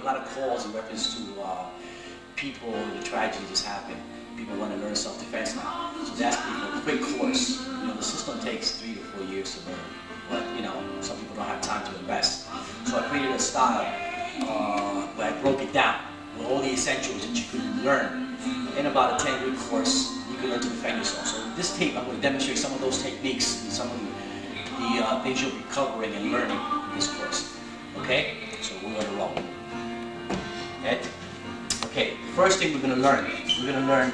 lot of calls in reference to people, the tragedies happen. People want to learn self-defense now. So they ask me for a quick course. You know, the system takes 3 to 4 years to learn. But, you know, some people don't have time to invest. So I created a style where I broke it down with all the essentials that you could learn. In about a 10-week course, you can learn to defend yourself. So in this tape, I'm going to demonstrate some of those techniques and some of the things you'll be covering and learning in this course. Okay? So we're going to roll. Okay? Okay, the first thing we're going to learn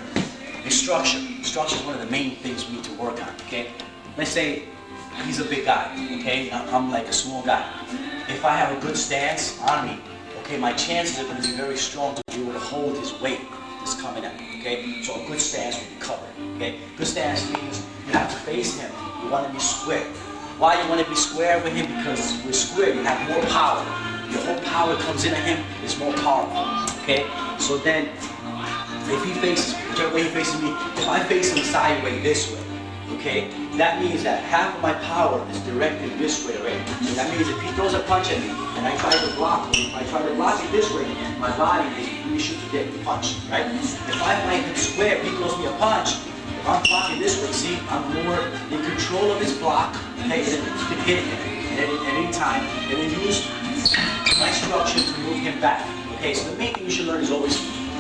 is structure. Structure is one of the main things we need to work on. Okay? Let's say he's a big guy. Okay? I'm like a small guy. If I have a good stance on me, okay, my chances are going to be very strong to be able to hold his weight that's coming at me. Okay? So a good stance will be covered. Okay? Good stance means you have to face him. You want to be square. Why you want to be square with him? Because with square you have more power. Your whole power comes into him, it's more powerful. Okay? So then, if he faces, whichever way he faces me, if I face him sideways this way, okay, that means that half of my power is directed this way, right? So that means if he throws a punch at me and I try to block him, if I try to block it this way, my body is really shoot to get the punch, right? If I fight him square, if he throws me a punch, if I'm blocking this way, see, I'm more in control of his block, okay, and you can hit him at any time, and then use my structure to move him back. Okay, so the main thing you should learn is always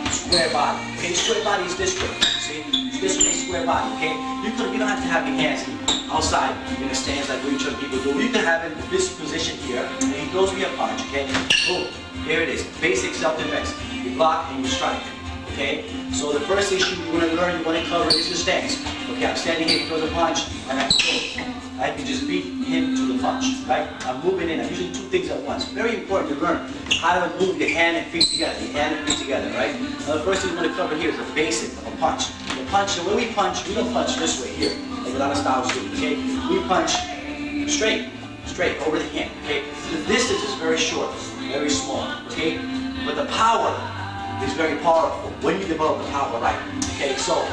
square body. Okay, square body is this way. See, this way, square body. Okay, you don't have to have your hands outside in a stance like Wing Chun people do. You can have it in this position here, and he throws me a punch. Okay, boom, here it is. Basic self-defense. You block and you strike. Okay, so the first issue you want to learn, you want to cover is your stance. Okay, I'm standing here, he throws a punch, and I can just beat him to the punch, right? I'm moving in, I'm using 2 things at once. Very important to learn how to move your hand and feet together, right? Now the first thing we want to cover here is the basic of a punch. The punch, the way we don't punch this way here, like a lot of styles do, okay? We punch straight over the hand, okay? The distance is very short, very small, okay? But the power is very powerful when you develop the power right, okay? So,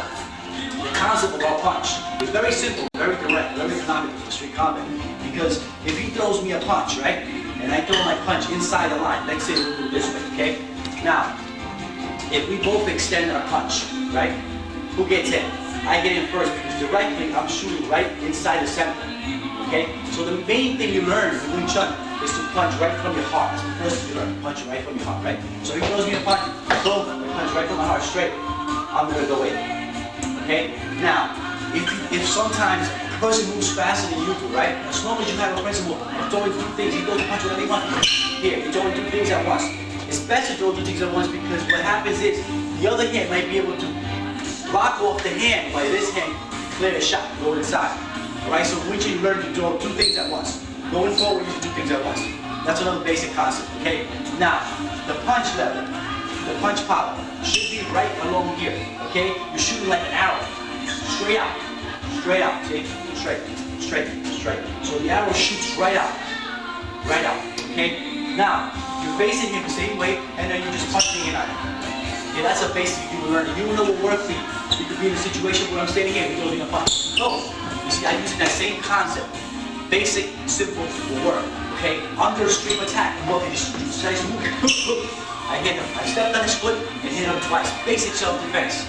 the concept of our punch is very simple, very direct, very economical for street combat. Because if he throws me a punch, right, and I throw my punch inside the line, let's say we'll do it this way, okay? Now, if we both extend our punch, right, who gets in? I get in first because directly I'm shooting right inside the center, okay? So the main thing you learn in Wing Chun is to punch right from your heart. That's the first thing you learn, punch right from your heart, right? So if he throws me a punch, boom, I punch right from my heart straight, I'm gonna go in. Okay? Now, if sometimes a person moves faster than you do, right? As long as you have a principle of throwing 2 things, he throws a punch whatever he wants. Here, you're throwing 2 things at once. It's best to throw 2 things at once because what happens is the other hand might be able to block off the hand while this hand clear the shot, go inside. Alright, so once you learn to throw 2 things at once. Going forward, you do 2 things at once. That's another basic concept, okay? Now, the punch level, the punch power should be right along here, okay? You're shooting like an arrow, straight out, see? Straight. So the arrow shoots right out, okay? Now, you're facing him the same way, and then you're just punching it on him. Okay, that's a basic you will learn. You will know what works for you. You could be in a situation where I'm standing here, you're throwing a punch. No, you see, I'm using that same concept. Basic, simple will work, okay? Under a stream attack, well, he just tries to move. I hit him. I stepped on his foot and hit him twice. Basic self-defense,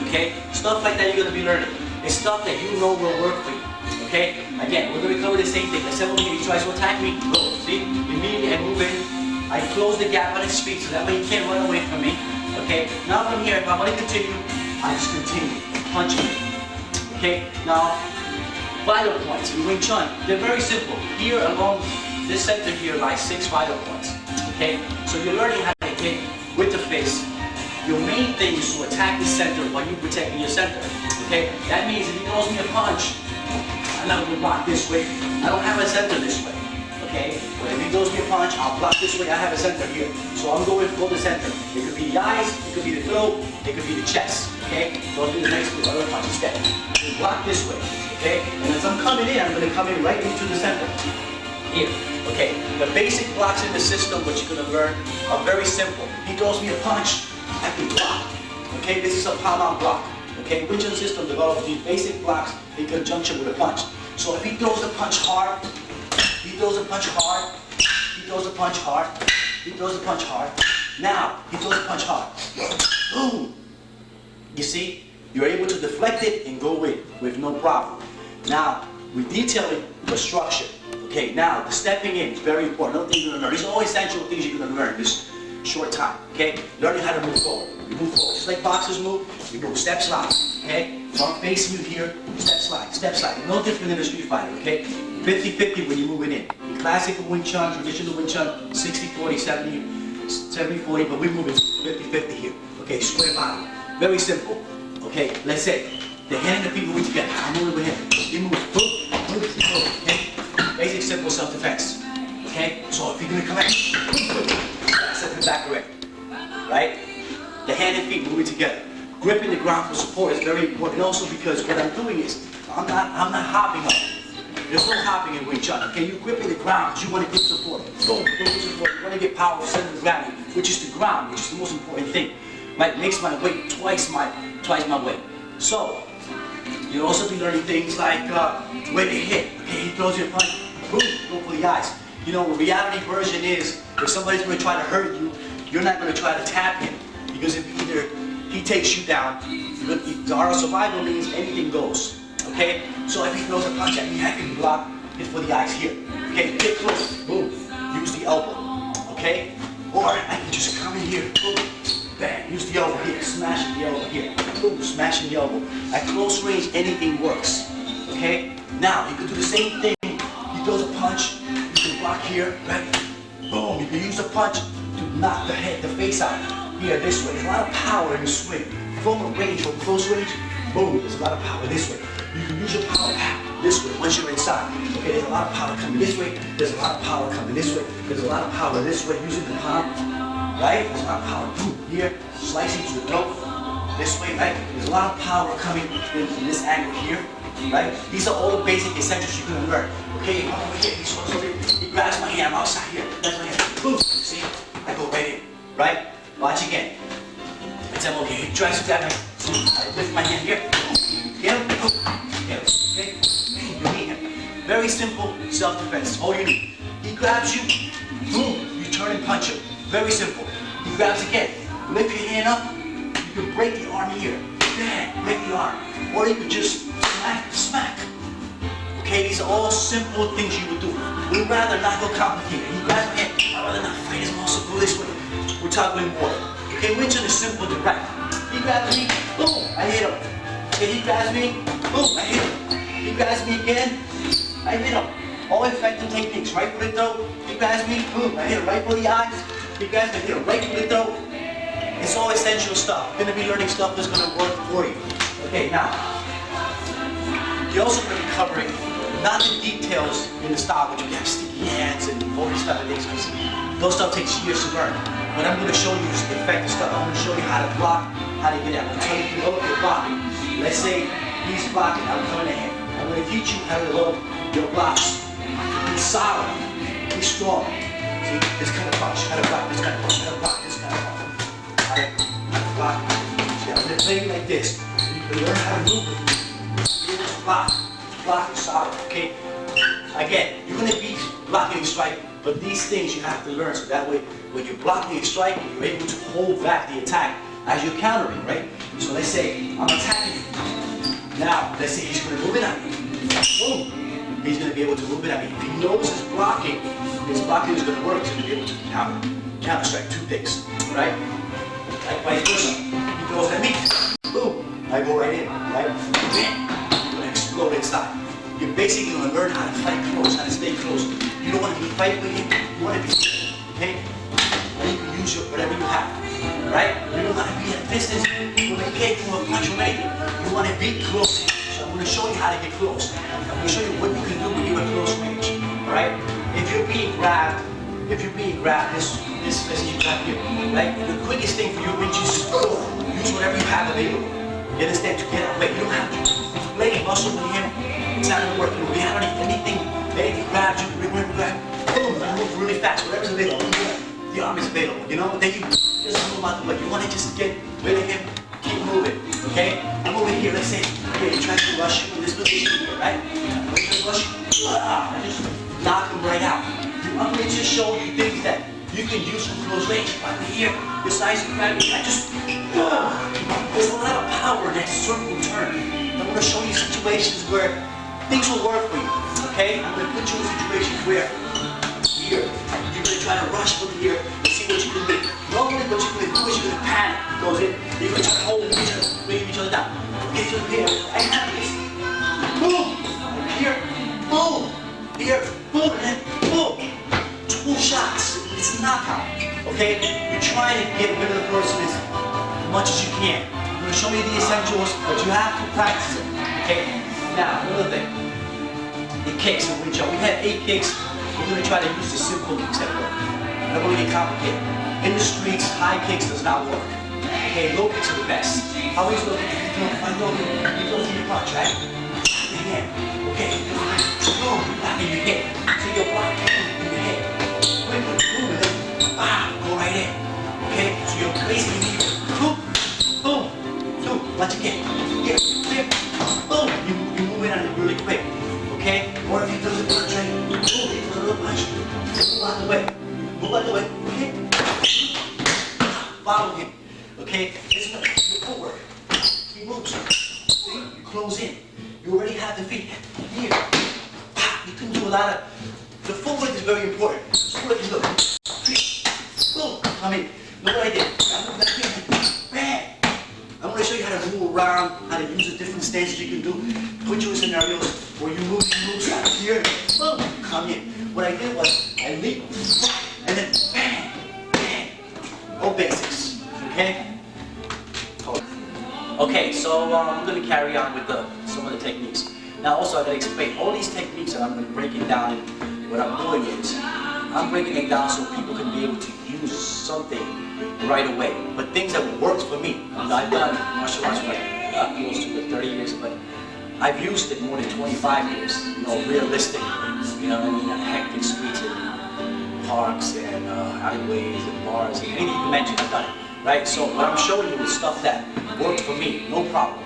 okay? Stuff like that you're going to be learning. It's stuff that you know will work for you, okay? Again, we're going to cover the same thing. Let's say when he tries to attack me, go. See? Immediately I move in. I close the gap on his feet so that way he can't run away from me, okay? Now from here, if I want to continue, I just continue punching him, okay? Now, vital points in Wing Chun, they're very simple. Here along this center here lies 6 vital points, okay? So you're learning how to hit with the face. Your main thing is to attack the center while you're protecting your center, okay? That means if he throws me a punch, I'm not going to block this way. I don't have a center this way, okay? But if he throws me a punch, I'll block this way. I have a center here. So I'm going for the center. It could be the eyes, it could be the throat, it could be the chest, okay? Those are the next 2 other punches instead. So block this way. Okay? And as I'm coming in, I'm going to come in right into the center. Here. Okay? The basic blocks in the system, what you're going to learn, are very simple. He throws me a punch, I can block. Okay? This is a palm block. Okay? Wing Chun system developed these basic blocks in conjunction with a punch. So if he throws the punch hard, he throws the punch hard, he throws the punch hard, he throws the punch hard, Now, he throws a punch hard. Boom. You see, you're able to deflect it and go in with no problem. Now, we're detailing the structure. Okay, now, the stepping in is very important. Another thing you're going to learn. These are all essential things you're going to learn in this short time. Okay, learning how to move forward. You move forward. Just like boxers move, you move step slide. Okay, so I'm facing you here, step slide, step slide. No different than a street fighter. Okay, 50-50 when you're moving in. In classical Wing Chun, traditional Wing Chun, 60-40, 70-40, but we're moving 50-50 here. Okay, square body. Very simple. Okay, let's say the hand and the feet moving together. I'm moving with him. You move, boom, move, boom. Okay, basic simple self-defense. Okay, so if you're gonna come at step in the back correct. Right? The hand and feet moving together. Gripping the ground for support is very important. Also because what I'm doing is I'm not hopping up. There's no hopping in Wing Chun. Okay, you're gripping the ground because you want to get support. Boom, get support. You want to get power for center of gravity, which is the ground, which is the most important thing. Right? Makes my weight twice my weight. So you'll also be learning things like when they hit. Okay, he throws you a punch. Boom, go for the eyes. You know, the reality version is if somebody's going to try to hurt you, you're not going to try to tap him because if either he takes you down, our survival means anything goes. Okay, so if he throws a punch at me, I can block it for the eyes here. Okay, get close, boom, use the elbow. Okay, or I can just come in here, boom, bang, use the elbow here, smashing the elbow here, boom, smashing the elbow. At close range, anything works. Okay, now you can do the same thing. He throws a punch. Block here, right? Boom, you can use a punch to knock the face out. Here, this way. There's a lot of power in the swing. From a range, from close range, boom, there's a lot of power this way. You can use your power this way once you're inside. Okay, there's a lot of power coming this way. There's a lot of power coming this way. There's a lot of power this way using the palm. Right? There's a lot of power boom, here, slicing to the throat. This way, right? There's a lot of power coming in this angle here. Right? These are all the basic essentials you're going to learn. Okay, I'm over here, he grabs my hand, I'm outside here, that's my hand, boom, see, I go right in, right? Watch again. It's okay, he tries to grab me, I lift my hand here, get him, okay? You need him. Very simple self-defense, all you need. He grabs you, boom, you turn and punch him. Very simple. He grabs again, lift your hand up, you can break the arm here, bang, break the arm. Or you could just smack. Okay, these are all simple things you would do. We'd rather not go complicated. He grabs my hand, I'd rather not fight his muscle, go this way. We're talking water. Okay, Wing Chun is simple, direct. He grabs me, boom, I hit him. Okay, he grabs me, boom, I hit him. He grabs me again, I hit him. All effective techniques, right for the throat. He grabs me, boom, I hit him right for the eyes. He grabs me, I hit him right for the throat. It's all essential stuff. You're going to be learning stuff that's going to work for you. Okay, now, you're also going to be covering not the details in the style, but you have sticky hands and all these kind of things, because those stuff takes years to learn. What I'm going to show you is the effective stuff. I'm going to show you how to block, how to get out. I'm going to tell you to load your blocking. Let's say he's blocking, I'm coming at him. I'm going to teach you how to load your blocks. Be solid, be strong. See, this kind of punch, how to block, this kind of punch, how to block, this kind of punch. How to block. See, I'm going to play you like this. You can learn how to move with me. Block is solid, okay? Again, you're going to be blocking and striking, but these things you have to learn, so that way when you're blocking and striking, you're able to hold back the attack as you're countering, right? So let's say I'm attacking you. Now, let's say he's going to move it at me. Boom! He's going to be able to move it at me. If he knows his blocking is going to work, he's going to be able to counter strike two picks, right? Like vice versa. He throws at me. Boom! I go right in, right? Bam! Go inside. You're basically going to learn how to fight close, how to stay close. You don't want to be fighting with him, you want to be, okay? And you can use whatever you have, right? You don't want to be at a distance, you want to kick from a punch or anything. You want to be close. So I'm going to show you how to get close. I'm going to show you what you can do when you're at close range, right? If you're being grabbed, this you grab here, right? The quickest thing for you is just use whatever you have available. You understand? To get away. You don't have to play muscle with him. It's not going to work. In reality, anything grabs you, boom, you move really fast. Whatever's available, the arm is available. You know, then you just move out the way. You want to just get rid of him, keep moving. Okay? I'm over here, let's say, here, he tries to rush you in this position here, right? When he rush you, I just knock him right out. I'm going to just show you things that You can use some close range. Right here, the size of gravity. There's a lot of power in that circle turn. I'm going to show you situations where things will work for you. Okay? I'm going to put you in situations where here, you're going to try to rush from here and see what you can do. Normally what you're going to do is you're going to panic. Goes in, then you're going to try to hold each other, bring each other down. Okay, so here, I have this. Boom! Here, boom! Here, boom, and then boom! 2 shots. It's a knockout. Okay? You're trying to get rid of the person as much as you can. I'm going to show you the essentials, but you have to practice it. Okay? Now, another thing. The kicks in Wing Chun. We had 8 kicks. We're going to try to use the simple kicks that work. We're not going to get complicated. In the streets, high kicks does not work. Okay, low kicks are the best. How is low kicks? You go through your punch, right? The hand. Okay. Boom. Back in your head. So you're blocking in your head. Quickly. Boom. And then, go right in. Okay? So you're basically boom. Boom. Boom. Watch again. Here. Here. Boom. You move in on it really quick. Okay? Or if he does a punch, right? Boom. He does a little punch. Move out the way. Move out the way. Okay? Follow him. Okay? It's your footwork. He moves. See? You close in. You already have the feet. Here. You can do a lot of... The footwork is very important. Footwork is good. Boom. Come in. Look what I did. I moved back here. Bam. I'm going to show you how to move around, how to use the different stances you can do. Put you in scenarios where you move out here. Boom. Come in. What I did was, I leap, and then bam. Bam. All basics. Okay? Okay, so I'm going to carry on with some of the techniques. Now also I'm going to explain all these techniques that I'm going to break it down. And what I'm doing is, I'm breaking it down so people can be able to use something right away. But things that works for me. I've done martial arts for close to 30 years, but I've used it more than 25 years. You know, realistic, you know what I mean, hectic streets and parks and alleyways and bars and anything you mention, I've done it. Right? So what I'm showing you is stuff that worked for me, no problem.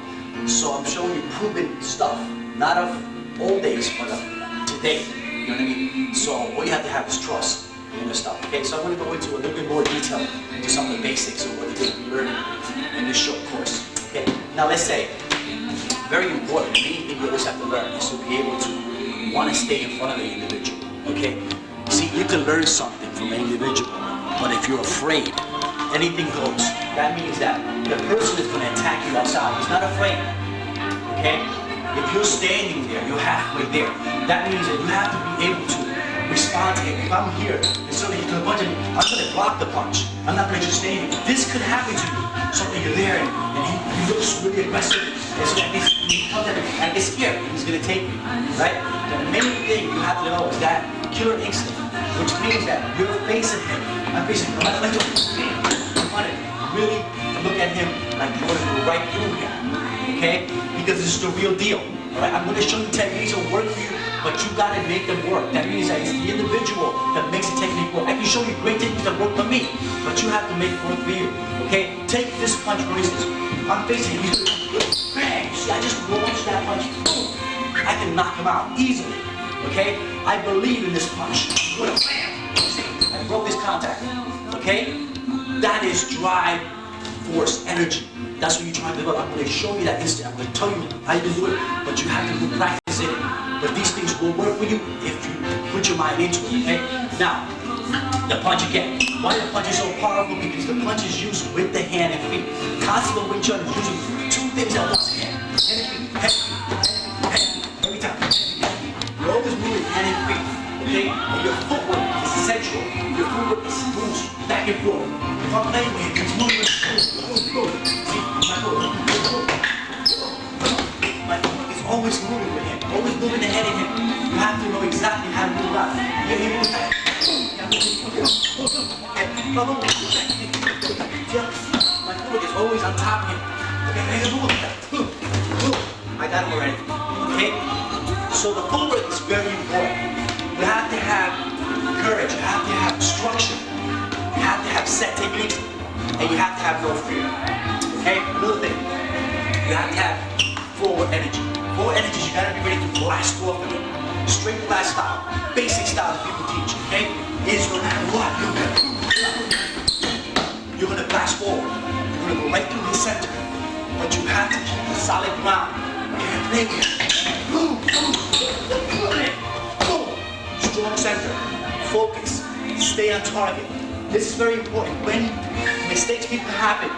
So I'm showing you proven stuff, not of old days, but of today. You know what I mean? So all you have to have is trust in the stuff. Okay, so I'm going to go into a little bit more detail into some of the basics of what it is we learn in this short course. Okay, now let's say, very important, the main thing you always have to learn is to be able to want to stay in front of the individual. Okay? See, you can learn something from an individual, but if you're afraid, anything goes. That means that the person is going to attack you outside. He's not afraid. Okay? If you're standing there, you're halfway there. That means that you have to be able to respond to him. If I'm here and somebody's going to punch me, I'm going to block the punch. I'm not going to just stand here. This could happen to you. So you're there and he looks really aggressive. And so he comes at me and gets scared. He's going to take me. Right? The main thing you have to know is that killer instinct, which means that you're facing him. I'm facing him. I'm like, really look at him like you want to go right through him, okay? Because this is the real deal, all right? I'm going to show you techniques that work for you, but you got to make them work. That means that it's the individual that makes the technique work. I can show you great techniques that work for me, but you have to make it work for you, okay? Take this punch, for instance. I'm facing him, bang! See, I just launched that punch, boom! I can knock him out easily, okay? I believe in this punch. Bam! See, I broke this contact, okay? That is drive, force, energy. That's what you're trying to develop. I'm going to show you that instant. I'm going to tell you how you can do it, but you have to practice it. But these things will work for you if you put your mind into it, okay? Now, the punch again. Why the punch is so powerful? Because the punch is used with the hand and feet. Concept of Wing Chun is using 2 things at once. Hand and feet. Every time. You're always moving hand and feet, okay? And your footwork is essential. Your footwork moves back and forth. If I'm playing with him, he's moving. See, my foot is always moving with him, always moving ahead of him. You have to know exactly how to move out. He moves back. My foot is always on top of him. Okay, I got him already. Okay? So the footwork is very important. You have to have courage, you have to have structure. You have to have set techniques, and you have to have no fear. Okay? Another thing, you have to have forward energy. Forward energy, you gotta be ready to blast off of it. Straight blast style, basic style that people teach, okay? Is no matter what, you Lay here. Boom, boom, boom. Strong center. Focus. Stay on target. This is very important. When mistakes people happen,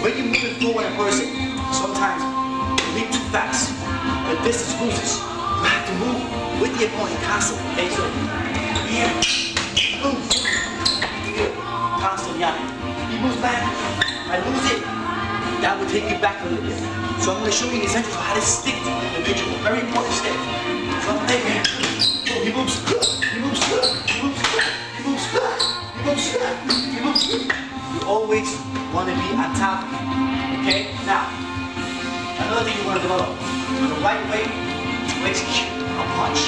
when you're moving forward in a person, sometimes you leap too fast. The distance loses. You have to move with the opponent constantly. Okay, so here, boom, here, constantly on it. He moves back, I lose it. That will take you back a little bit. So I'm going to show you the essentials of how to stick to the individual. Very important step. So I'm there. So he moves, he moves, he moves, he moves, he moves, he moves. You always want to be on top of it. Okay? Now, another thing you want to develop, the right way to execute a punch.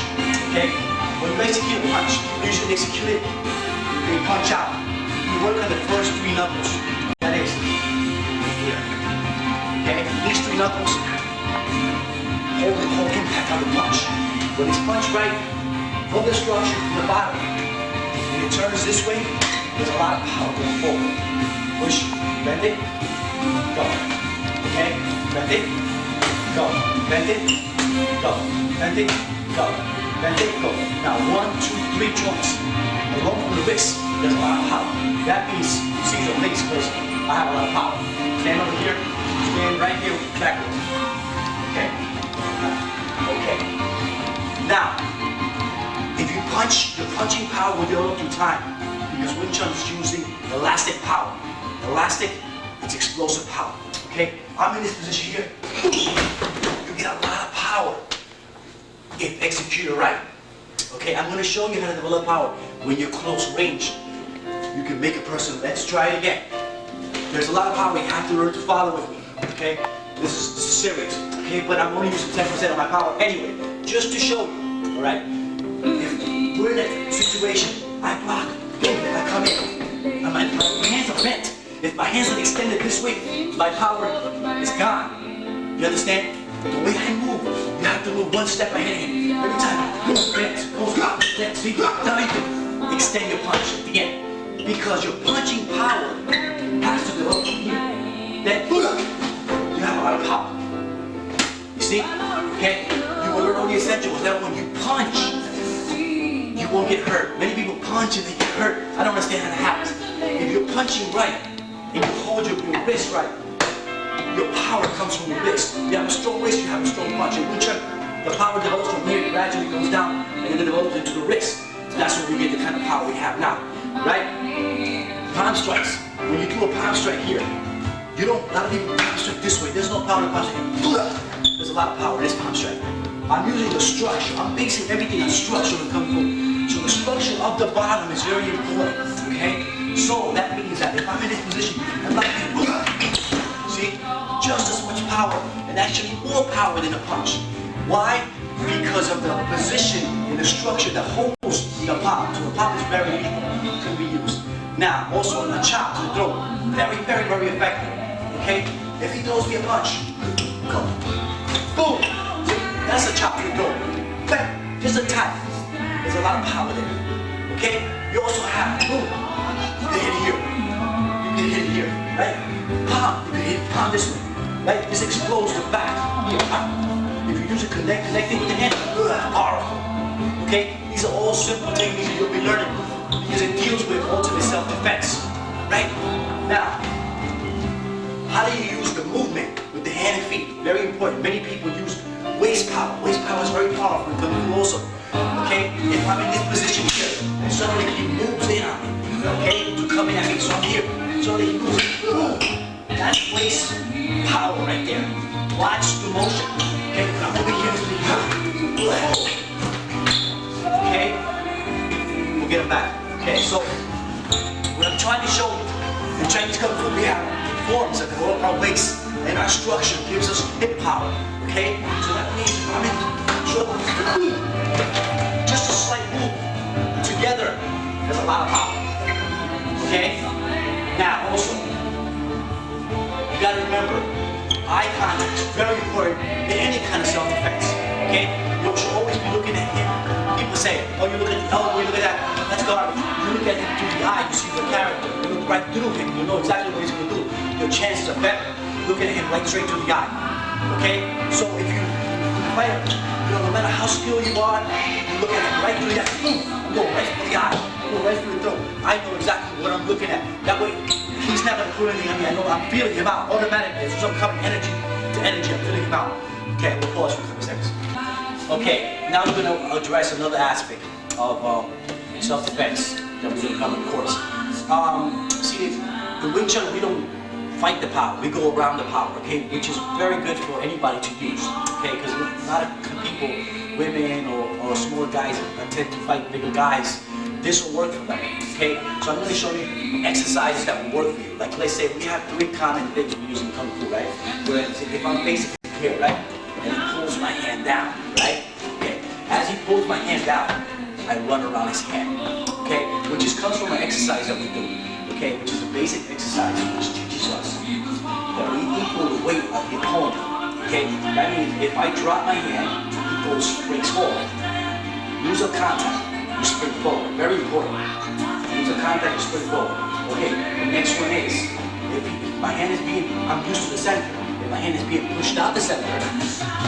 Okay? When you execute a punch, you usually execute it, you punch out. You work on the first 3 knuckles. That is here. Okay? These 3 knuckles hold the whole impact of the punch. When it's punched right, from the structure, from the bottom, when it turns this way, there's a lot of power going forward. Push, bend it, go. Okay? Bend it, go. Bend it, go. Bend it, go. Bend it, go. Now 1, 2, 3 joints. Along from the wrist, there's a lot of power. That means you see your legs because I have a lot of power. Stand over here, stand right here, backward. Okay? Okay. Now, if you punch, your punching power will develop through time because Wing Chun is using elastic power. Elastic, it's explosive power. Okay? I'm in this position here. You get a lot of power if executed right. Okay, I'm going to show you how to develop power when you're close range. You can make a person, let's try it again. There's a lot of power you have to learn to follow with me. Okay, this is serious. Okay, but I'm only using 10% of my power anyway, just to show you. All right, if we're in a situation, I block, boom, I come in, and my hands are bent. If my hands are extended this way, my power is gone. You understand? The way I move, you have to move 1 step ahead of him. Every time, move, bend, goes up, bend, speak, now you can extend your punch at the end. Because your punching power has to develop from here. Then, you have a lot of power. You see? Okay? You will learn all the essentials. That when you punch, you won't get hurt. Many people punch and they get hurt. I don't understand how that happens. If you're punching right, and you hold your wrist right, your power comes from the wrist. You have a strong wrist, you have a strong punch. In Wing Chun, the power develops from here, gradually goes down, and then it develops into the wrist. So that's where we get the kind of power we have now, right? Palm strikes. When you do a palm strike here, you don't, a lot of people palm strike this way. There's no power in palm strike. There's a lot of power in this palm strike. I'm using the structure. I'm basing everything on structure when it comes from. So the structure of the bottom is very important, okay? So that means that if I'm in this position, I'm like, see, just as much power, and actually more power than a punch. Why? Because of the position in the structure that holds the palm. So the palm is very lethal, can be used. Now, also a chop to the throat, very, very, very effective. Okay? If he throws me a punch, go. Boom! See, that's a chop to the throat. Bam! Just a tap. There's a lot of power there. Okay? You also have, boom! You can hit here. You can hit here, right? Palm, you can hit palm this way. Right? This explodes the back. Here, if you use it connecting with the hand, powerful. Okay? These are all simple techniques that you'll be learning because it deals with ultimate self-defense. Right? Now, how do you use the movement with the hand and feet? Very important. Many people use waist power. Waist power is very powerful in Kung Fu also. Okay? If I'm in this position here, and suddenly he moves in on me, okay? To come in at me, so I'm here. Suddenly he moves in. That's waist power right there. Watch the motion. Okay? I'm over here. Okay? We'll get him back. Okay, so what I'm trying to show you, in Chinese Kung Fu, we have forms that develop our waist, and our structure gives us hip power. Okay? So that means I'm in trouble. Just a slight move. Together, there's a lot of power. Okay? Now, also, you gotta remember, eye contact is very important in any kind of self-defense. Okay? You should always be looking at him. People say, oh, you look at the elbow, you look at that, that's garbage. You look at him through the eye, you see the character. You look right through him, you know exactly what he's going to do. Your chances are better looking at him right straight through the eye. Okay? So if you fighter, no matter how skilled you are, you look at him right through the eye. Boom! I'm going right through the eye. I'm going right through the throat. I know exactly what I'm looking at. That way, he's not going to pull anything on me. I know I'm feeling him out automatically. It's some coming energy to energy. I'm feeling him out. Okay, we'll pause for a couple seconds. Okay, now we're going to address another aspect of self-defense that we're going to cover in the course. See, the Wing Chun, we don't fight the power, we go around the power, okay, which is very good for anybody to use, okay, because a lot of people, women or small guys tend to fight bigger guys. This will work for them, okay? So I'm going to show you exercises that will work for you. Like, let's say we have 3 common things we use in Kung Fu, right? Where if I'm facing here, right, and he pulls my hand down, right? Okay, as he pulls my hand down, I run around his hand, okay? Which comes from an exercise that we do, okay? Which is a basic exercise which teaches us that we equal the weight of the opponent, okay? That means if I drop my hand, he springs forward. Use a contact, you spring forward. Very important. Use a contact, you spring forward. Okay, the next one is, if my hand is being, I'm used to the center. If my hand is being pushed out the center,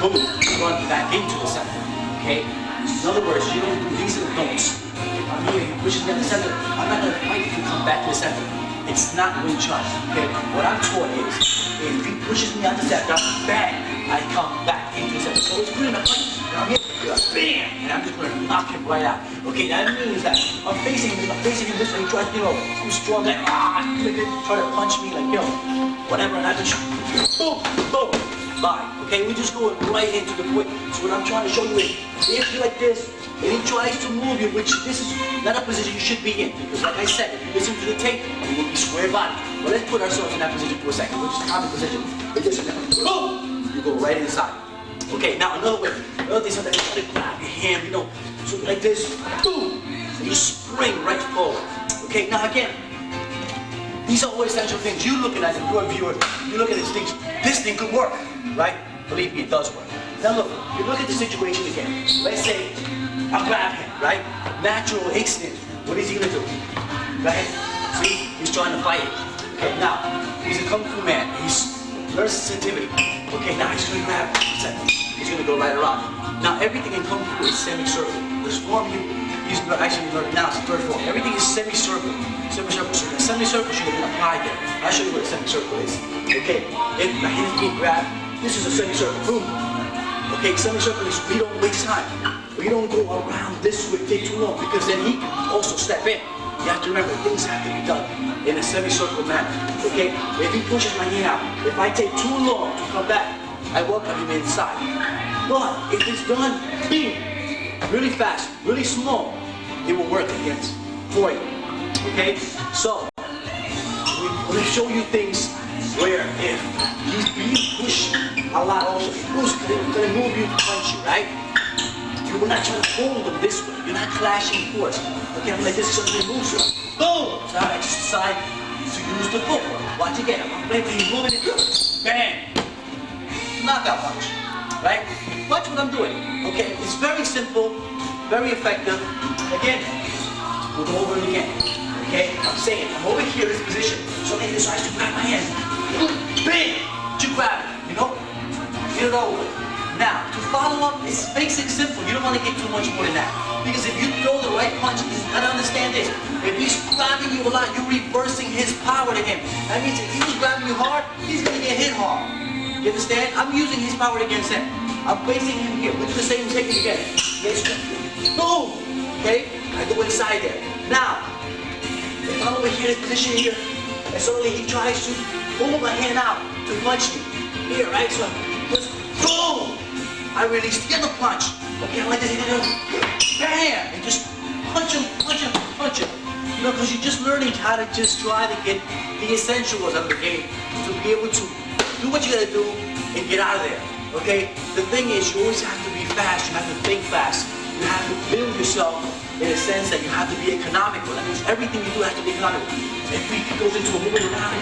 boom, run back into the center, okay? In other words, you don't do these are the don'ts. If I'm here, he pushes me out the center, I'm not going to fight to come back to the center. It's not Wing Chun, okay? What I'm taught is, if he pushes me out the center, bang, I come back into the center. So it's good enough fight. I'm here, bam, and I'm just going to knock him right out. Okay, that means that I'm facing him this way, he tries to, I'm strong, like, try to punch me, like, whatever, and I just, boom, boom, bye. Okay, we just go right into the point. So what I'm trying to show you is, if you're like this, and he tries to move you, which this is not a position you should be in, because like I said, if you listen to the tape, you will be square body. But let's put ourselves in that position for a second, which is a common position. Boom! You go right inside. Okay, now another thing, sometimes you try to grab your hand, so like this, boom! And you spring right forward. Okay, now again, these are all essential things. You looking at it, you're a viewer, you look at these things, this thing could work, right? Believe me, it does work. Now look, you look at the situation again. Let's say I grab him, right? Natural instinct. What is he gonna do? Right? See, he's trying to fight it. Okay, now he's a Kung Fu man. He's learns sensitivity. Okay, now he's gonna grab. He's gonna go right around. Now everything in Kung Fu is semicircle. This form he's actually learning now is the third form. Everything is semicircle. Semicircle. So the semicircle should have been applied there. I'll show you what a semicircle is. Okay, if my hand is being grabbed, this is a semicircle. Boom. Okay, semicircle is we don't waste time. We don't go around this way, take too long, because then he can also step in. You have to remember, things have to be done in a semicircle manner. Okay? If he pushes my hand out, if I take too long to come back, I welcome him inside. But if it's done, bing, really fast, really small, it will work against for you. Okay? So, we show you things where if he's being pushed a lot also, he's going to move you to punch you, right? We're not trying to hold them this way. You're not clashing force. Okay, I'm like this, something moves you. Boom! So I just decide to use the footwork. Watch again. I'm playing when he's moving it. Bang! Knockout punch. Right? Watch what I'm doing. Okay? It's very simple, very effective. Again, we'll go over it again. Okay? I'm saying, I'm over here in this position. So he decides to grab my hand. Bang! You grab it. Get it over with. Now, to follow up, it's basic, simple. You don't want to get too much more than that. Because if you throw the right punch, you gotta understand this. If he's grabbing you a lot, you're reversing his power to him. That means if he's grabbing you hard, he's gonna get hit hard. You understand? I'm using his power against him. I'm placing him here. We do the same technique again. Yes, boom! Okay? I go inside there. Now, if I'm over here in this position here, and suddenly he tries to pull my hand out to punch me. Here, right? So, just boom! I release the other punch. Okay, I like this. Bam! And just punch him, punch him, punch him. Because you're just learning how to just try to get the essentials of the game to be able to do what you gotta do and get out of there. Okay? The thing is, you always have to be fast. You have to think fast. You have to build yourself in a sense that you have to be economical. That means everything you do has to be economical. If he goes into a moving around,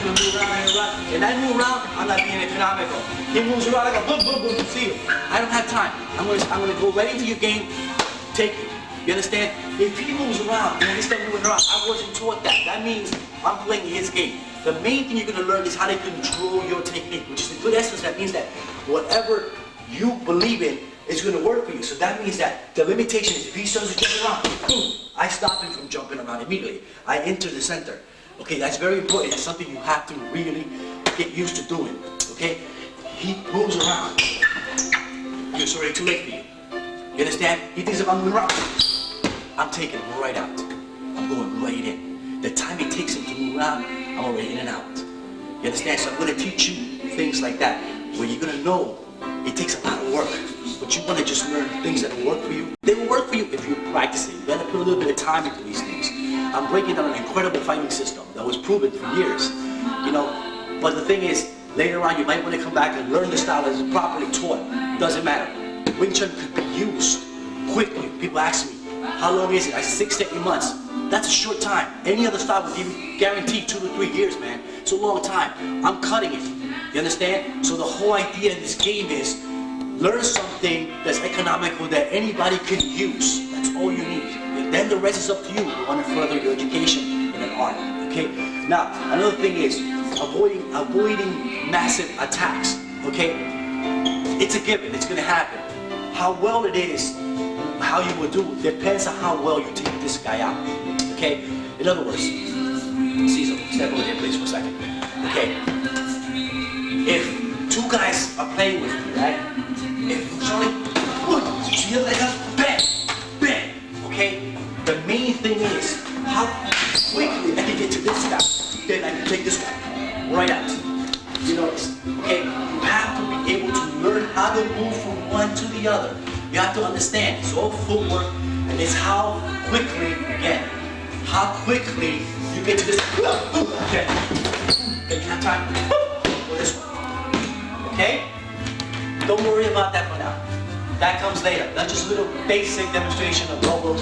and I move around, I'm not being economical. He moves around, I go boom, boom, boom, see you. I don't have time. I'm gonna go right into your game, take you. You understand? If he moves around and he starts moving around, I wasn't taught that. That means I'm playing his game. The main thing you're gonna learn is how to control your technique, which is a good essence. That means that whatever you believe in, it's going to work for you. So that means that the limitation is if he starts to jump around, boom, I stop him from jumping around immediately. I enter the center. Okay, that's very important. It's something you have to really get used to doing. Okay, he moves around. It's already too late for you. You understand? He thinks if I'm moving around, I'm taking him right out. I'm going right in. The time it takes him to move around, I'm already in and out. You understand? So I'm going to teach you things like that, where you're going to know it takes a lot of work, but you want to just learn things that will work for you. They will work for you if you practice it. You got to put a little bit of time into these things. I'm breaking down an incredible fighting system that was proven for years, you know. But the thing is, later on, you might want to come back and learn the style as properly taught. Doesn't matter. Wing Chun could be used quickly. People ask me, how long is it? I say 6 to 8 months. That's a short time. Any other style would give you guaranteed 2 to 3 years, man. It's a long time. I'm cutting it. You understand? So the whole idea in this game is learn something that's economical that anybody can use. That's all you need. And then the rest is up to you. You want to further your education in an art. Okay? Now, another thing is avoiding massive attacks. Okay? It's a given. It's going to happen. How well it is, how you will do, depends on how well you take this guy out. Okay? In other words, Caesar, step over there please for a second. Okay? If 2 guys are playing with you, right? If Charlie, the other guy goes, bang, bang, okay? The main thing is how quickly I can get to this guy, then I can take this guy right out. You notice, okay? You have to be able to learn how to move from one to the other. You have to understand, it's all footwork, and it's how quickly, again, how quickly you get to this, okay? Then you have time, for this one. Okay? Don't worry about that for now. That comes later. That's just a little basic demonstration of elbows.